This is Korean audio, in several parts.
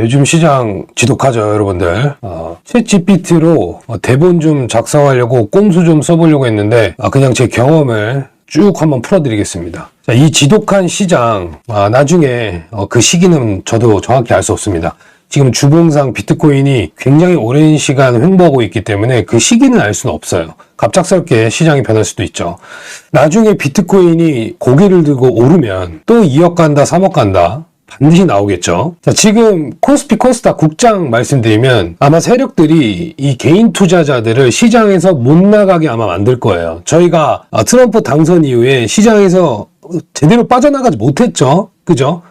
요즘 시장 지독하죠, 여러분들. 챗 GPT로 대본 좀 작성하려고 꼼수 좀 써보려고 했는데, 그냥 제 경험을 쭉 한번 풀어드리겠습니다. 자, 이 지독한 시장, 나중에 그 시기는 저도 정확히 알 수 없습니다. 지금 주봉상 비트코인이 굉장히 오랜 시간 횡보하고 있기 때문에 그 시기는 알 수는 없어요. 갑작스럽게 시장이 변할 수도 있죠. 나중에 비트코인이 고개를 들고 오르면 또 2억 간다, 3억 간다. 반드시 나오겠죠. 자, 지금 코스피 코스닥 국장 말씀드리면 아마 세력들이 이 개인 투자자들을 시장에서 못 나가게 아마 만들 거예요. 저희가 트럼프 당선 이후에 시장에서 제대로 빠져나가지 못했죠. 그죠?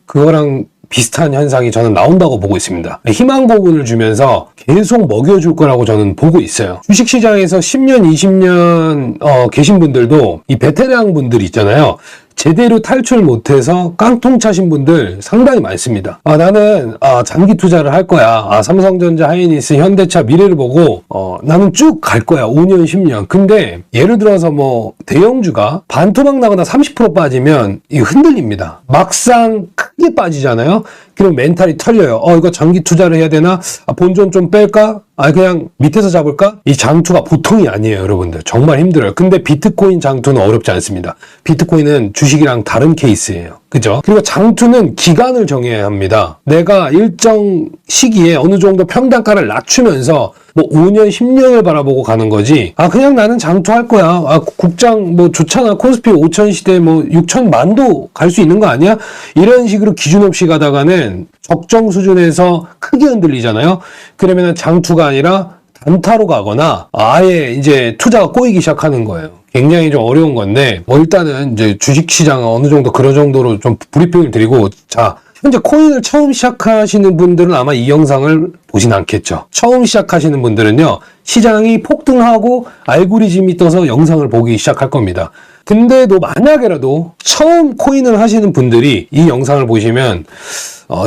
그거랑 비슷한 현상이 저는 나온다고 보고 있습니다. 희망 고문을 주면서 계속 먹여줄 거라고 저는 보고 있어요. 주식시장에서 10년, 20년 계신 분들도 이 베테랑 분들 있잖아요. 제대로 탈출 못해서 깡통 차신 분들 상당히 많습니다. 나는 장기 투자를 할 거야. 삼성전자, 하이닉스, 현대차 미래를 보고 나는 쭉 갈 거야. 5년, 10년. 근데 예를 들어서 뭐 대형주가 반토막 나거나 30% 빠지면 이거 흔들립니다. 막상 크게 빠지잖아요. 그럼 멘탈이 털려요. 이거 장기 투자를 해야 되나? 본전 좀 뺄까? 그냥 밑에서 잡을까? 이 장투가 보통이 아니에요, 여러분들. 정말 힘들어요. 근데 비트코인 장투는 어렵지 않습니다. 비트코인은 주식이랑 다른 케이스예요. 그죠? 그리고 장투는 기간을 정해야 합니다. 내가 일정 시기에 어느 정도 평단가를 낮추면서 뭐 5년, 10년을 바라보고 가는 거지. 그냥 나는 장투할 거야. 국장 뭐 좋잖아. 코스피 5천 시대 뭐 6천만도 갈 수 있는 거 아니야? 이런 식으로 기준 없이 가다가는 적정 수준에서 크게 흔들리잖아요. 그러면은 장투가 아니라 단타로 가거나 아예 이제 투자가 꼬이기 시작하는 거예요. 굉장히 좀 어려운 건데, 일단은 이제 주식시장은 어느 정도 그런 정도로 좀 브리핑을 드리고, 자, 현재 코인을 처음 시작하시는 분들은 아마 이 영상을 보진 않겠죠. 처음 시작하시는 분들은요, 시장이 폭등하고 알고리즘이 떠서 영상을 보기 시작할 겁니다. 근데도 만약에라도 처음 코인을 하시는 분들이 이 영상을 보시면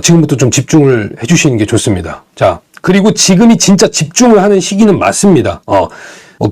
지금부터 좀 집중을 해주시는 게 좋습니다. 자, 그리고 지금이 진짜 집중을 하는 시기는 맞습니다.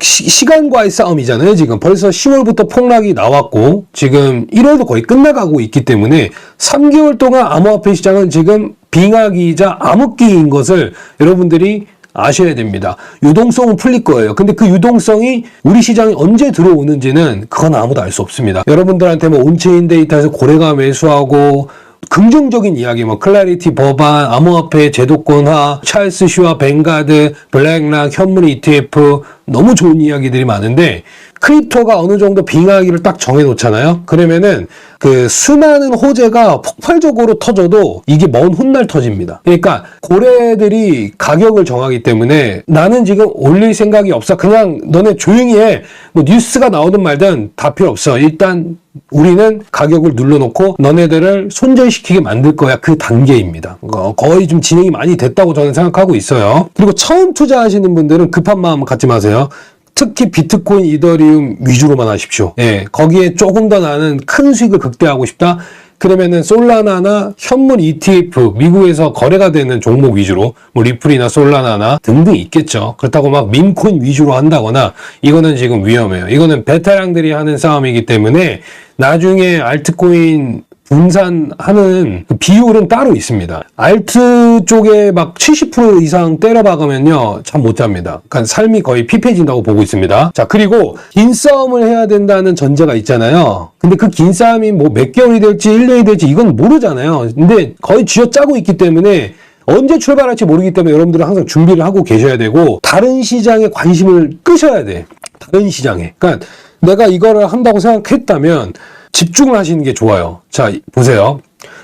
시간과의 싸움이잖아요. 지금 벌써 10월부터 폭락이 나왔고 지금 1월도 거의 끝나가고 있기 때문에 3개월 동안 암호화폐 시장은 지금 빙하기이자 암흑기인 것을 여러분들이 아셔야 됩니다. 유동성은 풀릴 거예요. 근데 그 유동성이 우리 시장에 언제 들어오는지는 그건 아무도 알 수 없습니다. 여러분들한테 뭐 온체인 데이터에서 고래가 매수하고 긍정적인 이야기, 뭐 클래리티 법안, 암호화폐 제도권화, 찰스 슈와 뱅가드, 블랙락, 현물 ETF 너무 좋은 이야기들이 많은데 크립토가 어느 정도 빙하기를 딱 정해놓잖아요. 그러면은 그 수많은 호재가 폭발적으로 터져도 이게 먼 훗날 터집니다. 그러니까 고래들이 가격을 정하기 때문에 나는 지금 올릴 생각이 없어. 그냥 너네 조용히 해. 뭐 뉴스가 나오든 말든 다 필요 없어. 일단 우리는 가격을 눌러놓고 너네들을 손절시키게 만들 거야. 그 단계입니다. 거의 좀 진행이 많이 됐다고 저는 생각하고 있어요. 그리고 처음 투자하시는 분들은 급한 마음 갖지 마세요. 특히 비트코인, 이더리움 위주로만 하십시오. 거기에 조금 더 나는 큰 수익을 극대화하고 싶다. 그러면은 솔라나나 현물 ETF, 미국에서 거래가 되는 종목 위주로 뭐 리플이나 솔라나나 등등 있겠죠. 그렇다고 막 밈코인 위주로 한다거나 이거는 지금 위험해요. 이거는 베테랑들이 하는 싸움이기 때문에 나중에 알트코인 분산하는 그 비율은 따로 있습니다. 알트 쪽에 막 70% 이상 때려박으면요, 잠 못 잡니다. 그러니까 삶이 거의 피폐해진다고 보고 있습니다. 자, 그리고 긴 싸움을 해야 된다는 전제가 있잖아요. 근데 그 긴 싸움이 뭐 몇 개월이 될지 1년이 될지 이건 모르잖아요. 근데 거의 쥐어짜고 있기 때문에 언제 출발할지 모르기 때문에 여러분들은 항상 준비를 하고 계셔야 되고 다른 시장에 관심을 끄셔야 돼. 다른 시장에. 그러니까 내가 이거를 한다고 생각했다면 집중을 하시는 게 좋아요. 자, 보세요.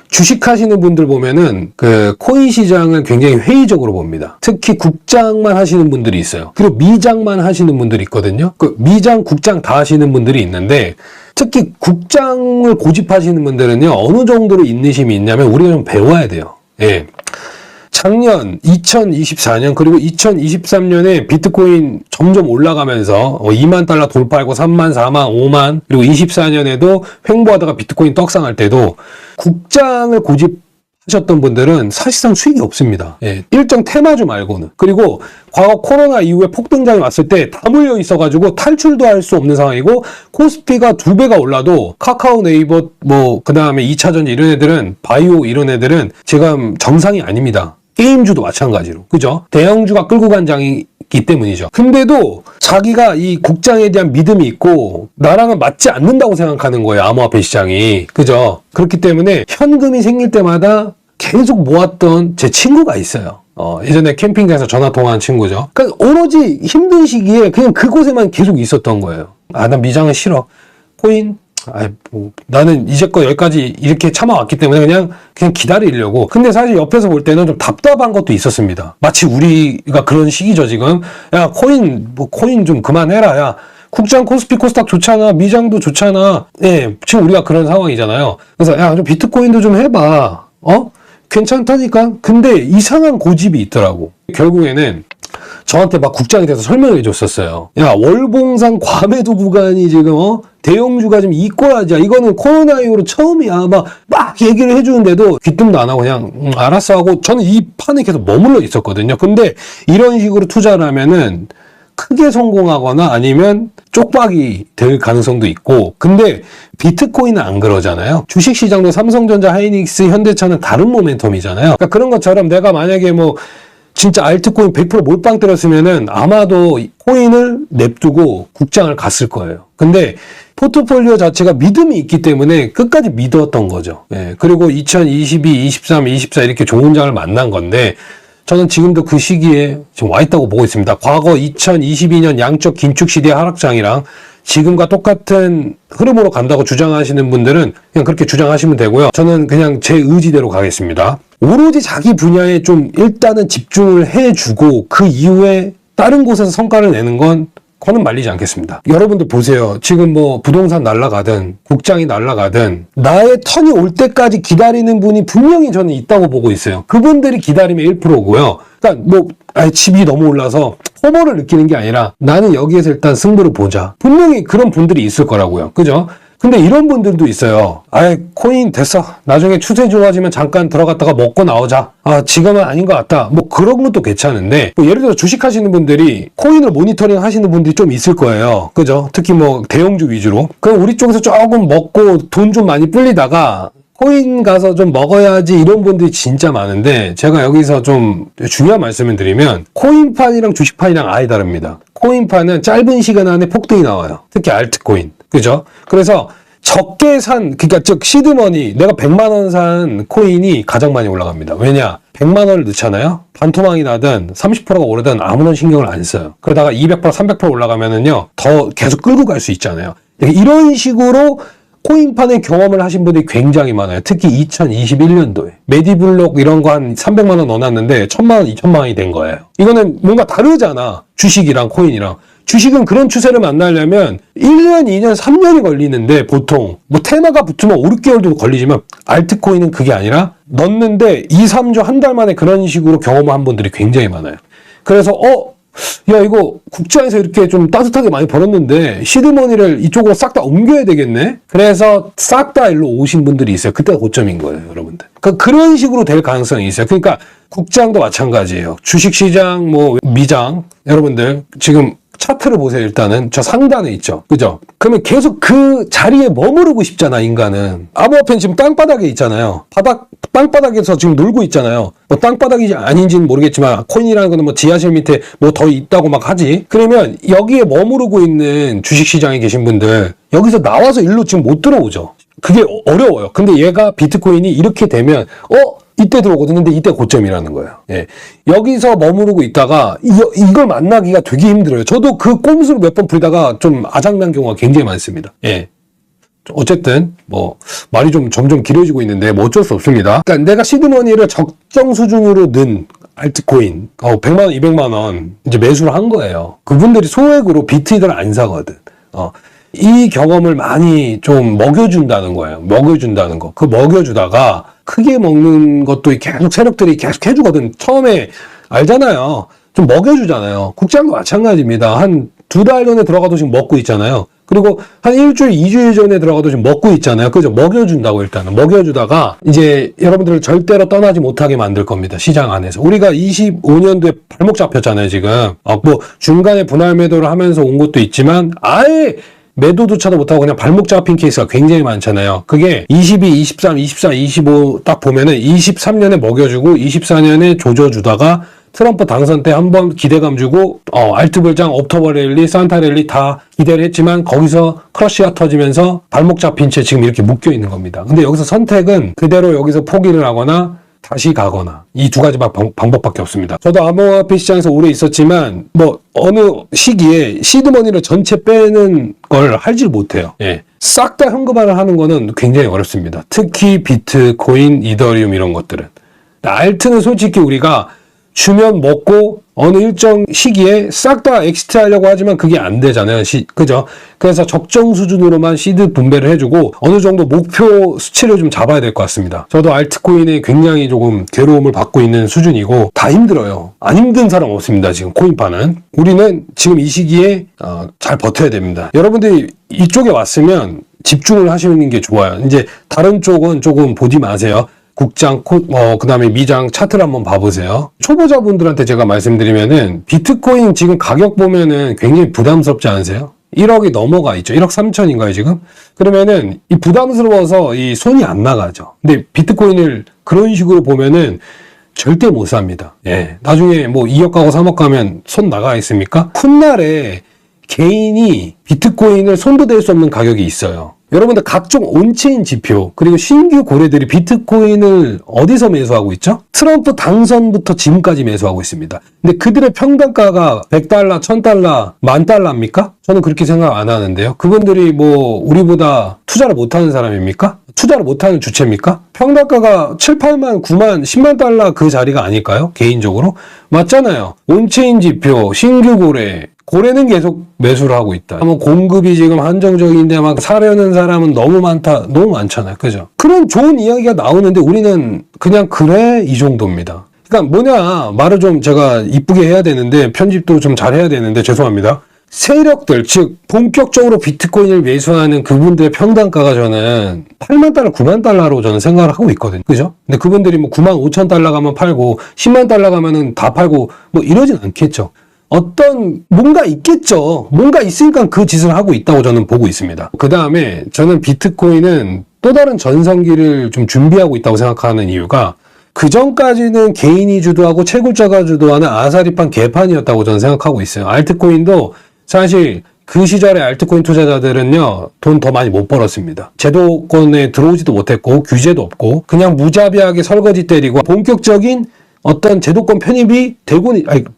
주식 하시는 분들 보면은 그 코인 시장을 굉장히 회의적으로 봅니다. 특히 국장만 하시는 분들이 있어요. 그리고 미장만 하시는 분들이 있거든요. 그 미장, 국장 다 하시는 분들이 있는데 특히 국장을 고집하시는 분들은요, 어느 정도로 인내심이 있냐면 우리가 좀 배워야 돼요. 작년 2024년 그리고 2023년에 비트코인 점점 올라가면서 2만 달러 돌파하고 3만, 4만, 5만 그리고 24년에도 횡보하다가 비트코인 떡상할 때도 국장을 고집하시는 하셨던 분들은 사실상 수익이 없습니다. 예, 일정 테마주 말고는. 그리고 과거 코로나 이후에 폭등장이 왔을 때 다 몰려 있어가지고 탈출도 할 수 없는 상황이고, 코스피가 2배가 올라도 카카오, 네이버, 그 다음에 2차전지 이런 애들은, 바이오 이런 애들은 지금 정상이 아닙니다. 게임주도 마찬가지로. 그죠? 대형주가 끌고 간 장이기 때문이죠. 근데도 자기가 이 국장에 대한 믿음이 있고 나랑은 맞지 않는다고 생각하는 거예요. 암호화폐 시장이. 그죠? 그렇기 때문에 현금이 생길 때마다 계속 모았던 제 친구가 있어요. 예전에 캠핑장에서 전화 통화한 친구죠. 그러니까 오로지 힘든 시기에 그냥 그곳에만 계속 있었던 거예요. 난 미장은 싫어. 코인? 나는 이제껏 여기까지 이렇게 참아왔기 때문에 그냥 기다리려고. 근데 사실 옆에서 볼 때는 좀 답답한 것도 있었습니다. 마치 우리가 그런 시기죠, 지금. 야, 코인 좀 그만해라. 야, 국장, 코스피, 코스닥 좋잖아. 미장도 좋잖아. 예, 지금 우리가 그런 상황이잖아요. 그래서 야, 좀 비트코인도 좀 해봐. 괜찮다니까? 근데 이상한 고집이 있더라고. 결국에는 저한테 막 국장이 돼서 설명해 줬었어요. 야, 월봉상 과매도 구간이 지금, 대형주가 좀 이꼬라지야. 이거는 코로나 이후로 처음이야. 막 얘기를 해주는데도 귀뜸도 안 하고 그냥, 알았어 하고 저는 이 판에 계속 머물러 있었거든요. 근데 이런 식으로 투자를 하면은 크게 성공하거나 아니면 쪽박이 될 가능성도 있고, 근데 비트코인은 안 그러잖아요. 주식시장도 삼성전자, 하이닉스, 현대차는 다른 모멘텀이잖아요. 그러니까 그런 것처럼 내가 만약에 진짜 알트코인 100% 몰빵 때렸으면은 아마도 코인을 냅두고 국장을 갔을 거예요. 근데 포트폴리오 자체가 믿음이 있기 때문에 끝까지 믿었던 거죠. 예. 그리고 2022, 23, 24 이렇게 좋은 장을 만난 건데, 저는 지금도 그 시기에 지금 와 있다고 보고 있습니다. 과거 2022년 양적 긴축 시대 하락장이랑 지금과 똑같은 흐름으로 간다고 주장하시는 분들은 그냥 그렇게 주장하시면 되고요. 저는 그냥 제 의지대로 가겠습니다. 오로지 자기 분야에 좀 일단은 집중을 해주고 그 이후에 다른 곳에서 성과를 내는 건 저는 말리지 않겠습니다. 여러분들 보세요. 지금 부동산 날아가든 국장이 날아가든 나의 턴이 올 때까지 기다리는 분이 분명히 저는 있다고 보고 있어요. 그분들이 기다리면 1%고요. 그러니까 집이 너무 올라서 포모를 느끼는 게 아니라 나는 여기에서 일단 승부를 보자. 분명히 그런 분들이 있을 거라고요. 그죠? 근데 이런 분들도 있어요. 코인 됐어. 나중에 추세 좋아지면 잠깐 들어갔다가 먹고 나오자. 지금은 아닌 것 같다. 그런 것도 괜찮은데, 예를 들어 주식 하시는 분들이 코인을 모니터링 하시는 분들이 좀 있을 거예요. 그죠? 특히 대형주 위주로. 그럼 우리 쪽에서 조금 먹고 돈 좀 많이 불리다가 코인 가서 좀 먹어야지 이런 분들이 진짜 많은데, 제가 여기서 좀 중요한 말씀을 드리면 코인판이랑 주식판이랑 아예 다릅니다. 코인판은 짧은 시간 안에 폭등이 나와요. 특히 알트코인. 그죠? 그래서 적게 그러니까 즉 시드머니, 내가 100만 원 산 코인이 가장 많이 올라갑니다. 왜냐? 100만 원을 넣잖아요? 반토막이 나든 30%가 오르든 아무런 신경을 안 써요. 그러다가 200%, 300% 올라가면은요, 더 계속 끌고 갈 수 있잖아요. 이런 식으로 코인판의 경험을 하신 분들이 굉장히 많아요. 특히 2021년도에. 메디블록 이런 거 한 300만 원 넣어놨는데 1000만 원, 2000만 원이 된 거예요. 이거는 뭔가 다르잖아. 주식이랑 코인이랑. 주식은 그런 추세를 만나려면 1년, 2년, 3년이 걸리는데 보통 테마가 붙으면 5, 6개월도 걸리지만 알트코인은 그게 아니라 넣는데 2, 3주, 한 달 만에 그런 식으로 경험한 분들이 굉장히 많아요. 그래서 야, 이거 국장에서 이렇게 좀 따뜻하게 많이 벌었는데 시드머니를 이쪽으로 싹 다 옮겨야 되겠네? 그래서 싹 다 일로 오신 분들이 있어요. 그때가 고점인 거예요, 여러분들. 그러니까 그런 식으로 될 가능성이 있어요. 그러니까 국장도 마찬가지예요. 주식시장, 미장, 여러분들 지금 차트를 보세요. 일단은 저 상단에 있죠. 그죠? 그러면 계속 그 자리에 머무르고 싶잖아, 인간은. 암호화폐는 지금 땅바닥에 있잖아요. 땅바닥에서 지금 놀고 있잖아요. 땅바닥인지 아닌지는 모르겠지만 코인이라는 거는 지하실 밑에 더 있다고 막 하지. 그러면 여기에 머무르고 있는 주식시장에 계신 분들 여기서 나와서 일로 지금 못 들어오죠. 그게 어려워요. 근데 얘가 비트코인이 이렇게 되면 이때 들어오거든요. 근데 이때 고점이라는 거예요. 예. 여기서 머무르고 있다가 이걸 만나기가 되게 힘들어요. 저도 그 꼼수를 몇 번 부리다가 좀 아장난 경우가 굉장히 많습니다. 예. 어쨌든 말이 좀 점점 길어지고 있는데 어쩔 수 없습니다. 그러니까 내가 시드머니를 적정 수준으로 넣은 알트코인 100만 원, 200만 원 이제 매수를 한 거예요. 그분들이 소액으로 비트를 안 사거든. 이 경험을 많이 좀 먹여준다는 거예요. 먹여준다는 거. 그 먹여주다가 크게 먹는 것도 계속 세력들이 계속 해주거든. 처음에 알잖아요. 좀 먹여주잖아요. 국장도 마찬가지입니다. 한 2달 전에 들어가도 지금 먹고 있잖아요. 그리고 한 일주일, 2주일 전에 들어가도 지금 먹고 있잖아요. 그죠? 먹여준다고 일단은. 먹여주다가 이제 여러분들을 절대로 떠나지 못하게 만들 겁니다. 시장 안에서. 우리가 25년도에 발목 잡혔잖아요, 지금. 뭐 중간에 분할 매도를 하면서 온 것도 있지만 아예 매도조차도 못하고 그냥 발목 잡힌 케이스가 굉장히 많잖아요. 그게 22, 23, 24, 25 딱 보면은 23년에 먹여주고 24년에 조져주다가 트럼프 당선 때 한번 기대감 주고 알트불장, 옥토버 랠리, 산타 랠리 다 기대를 했지만 거기서 크러쉬가 터지면서 발목 잡힌 채 지금 이렇게 묶여 있는 겁니다. 근데 여기서 선택은 그대로 여기서 포기를 하거나 다시 가거나 이 두 가지 방법밖에 없습니다. 저도 암호화폐 시장에서 오래 있었지만 뭐 어느 시기에 시드머니를 전체 빼는 걸 하질 못해요. 예. 싹 다 현금화를 하는 거는 굉장히 어렵습니다. 특히 비트코인, 이더리움 이런 것들은. 알트는 솔직히 우리가 주면 먹고 어느 일정 시기에 싹 다 엑시트 하려고 하지만 그게 안 되잖아요. 그죠? 그래서 적정 수준으로만 시드 분배를 해주고 어느 정도 목표 수치를 좀 잡아야 될 것 같습니다. 저도 알트코인에 굉장히 조금 괴로움을 받고 있는 수준이고 다 힘들어요. 안 힘든 사람 없습니다. 지금 코인파는. 우리는 지금 이 시기에 잘 버텨야 됩니다. 여러분들이 이쪽에 왔으면 집중을 하시는 게 좋아요. 이제 다른 쪽은 조금 보지 마세요. 국장, 그 다음에 미장 차트를 한번 봐보세요. 초보자분들한테 제가 말씀드리면은 비트코인 지금 가격 보면은 굉장히 부담스럽지 않으세요? 1억이 넘어가 있죠. 1억 3천인가요, 지금? 그러면은 이 부담스러워서 이 손이 안 나가죠. 근데 비트코인을 그런 식으로 보면은 절대 못 삽니다. 예. 나중에 뭐 2억 가고 3억 가면 손 나가 있습니까? 훗날에 개인이 비트코인을 손도 댈 수 없는 가격이 있어요. 여러분들 각종 온체인 지표 그리고 신규 고래들이 비트코인을 어디서 매수하고 있죠? 트럼프 당선부터 지금까지 매수하고 있습니다. 근데 그들의 평단가가 100달러, 1000달러, 10,000달러입니까? 저는 그렇게 생각 안 하는데요. 그분들이 뭐 우리보다 투자를 못하는 사람입니까? 투자를 못하는 주체입니까? 평단가가 7, 8만, 9만, 10만 달러 그 자리가 아닐까요? 개인적으로? 맞잖아요. 온체인 지표, 신규 고래는 계속 매수를 하고 있다. 뭐 공급이 지금 한정적인데 막 사려는 사람은 너무 많잖아요. 그죠? 그런 좋은 이야기가 나오는데 우리는 그냥 그래? 이 정도입니다. 그러니까 뭐냐, 말을 좀 제가 이쁘게 해야 되는데 편집도 좀 잘 해야 되는데 죄송합니다. 세력들, 즉 본격적으로 비트코인을 매수하는 그분들의 평단가가 저는 8만 달러, 9만 달러로 저는 생각을 하고 있거든요. 그죠? 근데 그분들이 뭐 9만 5천 달러 가면 팔고 10만 달러 가면은 다 팔고 뭐 이러진 않겠죠. 어떤 뭔가 있겠죠. 뭔가 있으니까 그 짓을 하고 있다고 저는 보고 있습니다. 그 다음에 저는 비트코인은 또 다른 전성기를 좀 준비하고 있다고 생각하는 이유가 그 전까지는 개인이 주도하고 채굴자가 주도하는 아사리판 개판이었다고 저는 생각하고 있어요. 알트코인도 사실 그 시절에 알트코인 투자자들은요, 돈 더 많이 못 벌었습니다. 제도권에 들어오지도 못했고, 규제도 없고, 그냥 무자비하게 설거지 때리고, 본격적인 어떤 제도권 편입이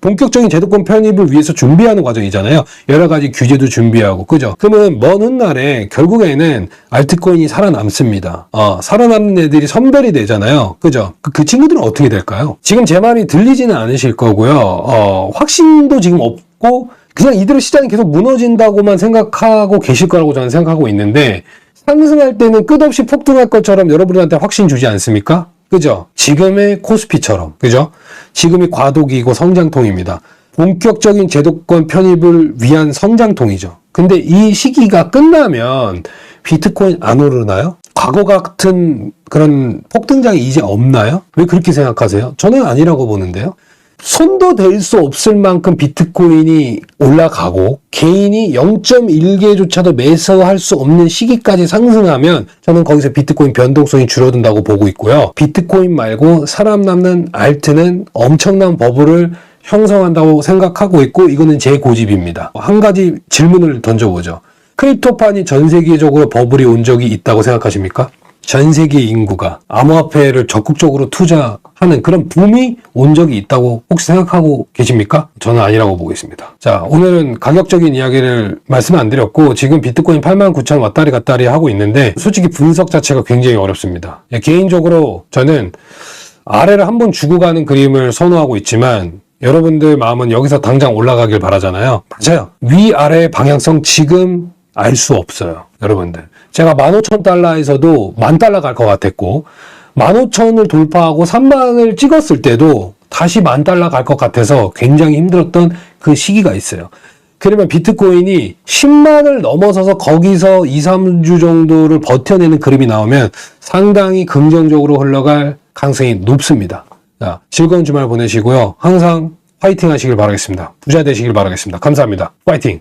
본격적인 제도권 편입을 위해서 준비하는 과정이잖아요. 여러 가지 규제도 준비하고, 그죠? 그러면 먼 훗날에 결국에는 알트코인이 살아남습니다. 살아남는 애들이 선별이 되잖아요. 그죠? 그 친구들은 어떻게 될까요? 지금 제 말이 들리지는 않으실 거고요. 확신도 지금 없고, 그냥 이대로 시장이 계속 무너진다고만 생각하고 계실 거라고 저는 생각하고 있는데, 상승할 때는 끝없이 폭등할 것처럼 여러분들한테 확신 주지 않습니까? 그죠? 지금의 코스피처럼, 그죠? 지금이 과도기이고 성장통입니다. 본격적인 제도권 편입을 위한 성장통이죠. 근데 이 시기가 끝나면 비트코인 안 오르나요? 과거 같은 그런 폭등장이 이제 없나요? 왜 그렇게 생각하세요? 저는 아니라고 보는데요. 손도 댈 수 없을 만큼 비트코인이 올라가고 개인이 0.1개조차도 매수할 수 없는 시기까지 상승하면 저는 거기서 비트코인 변동성이 줄어든다고 보고 있고요. 비트코인 말고 살아남는 알트는 엄청난 버블을 형성한다고 생각하고 있고 이거는 제 고집입니다. 한 가지 질문을 던져보죠. 크립토판이 전 세계적으로 버블이 온 적이 있다고 생각하십니까? 전 세계 인구가 암호화폐를 적극적으로 투자하는 그런 붐이 온 적이 있다고 혹시 생각하고 계십니까? 저는 아니라고 보고 있습니다. 자, 오늘은 가격적인 이야기를 말씀 안 드렸고 지금 비트코인 89,000 왔다리 갔다리 하고 있는데 솔직히 분석 자체가 굉장히 어렵습니다. 개인적으로 저는 아래를 한번 주고 가는 그림을 선호하고 있지만 여러분들 마음은 여기서 당장 올라가길 바라잖아요. 맞아요. 위아래의 방향성 지금 알 수 없어요. 여러분들. 제가 15,000달러에서도 10,000달러 갈 것 같았고 15,000을 돌파하고 30,000을 찍었을 때도 다시 10,000달러 갈 것 같아서 굉장히 힘들었던 그 시기가 있어요. 그러면 비트코인이 10만을 넘어서서 거기서 2, 3주 정도를 버텨내는 그림이 나오면 상당히 긍정적으로 흘러갈 가능성이 높습니다. 자, 즐거운 주말 보내시고요. 항상 화이팅 하시길 바라겠습니다. 부자 되시길 바라겠습니다. 감사합니다. 화이팅!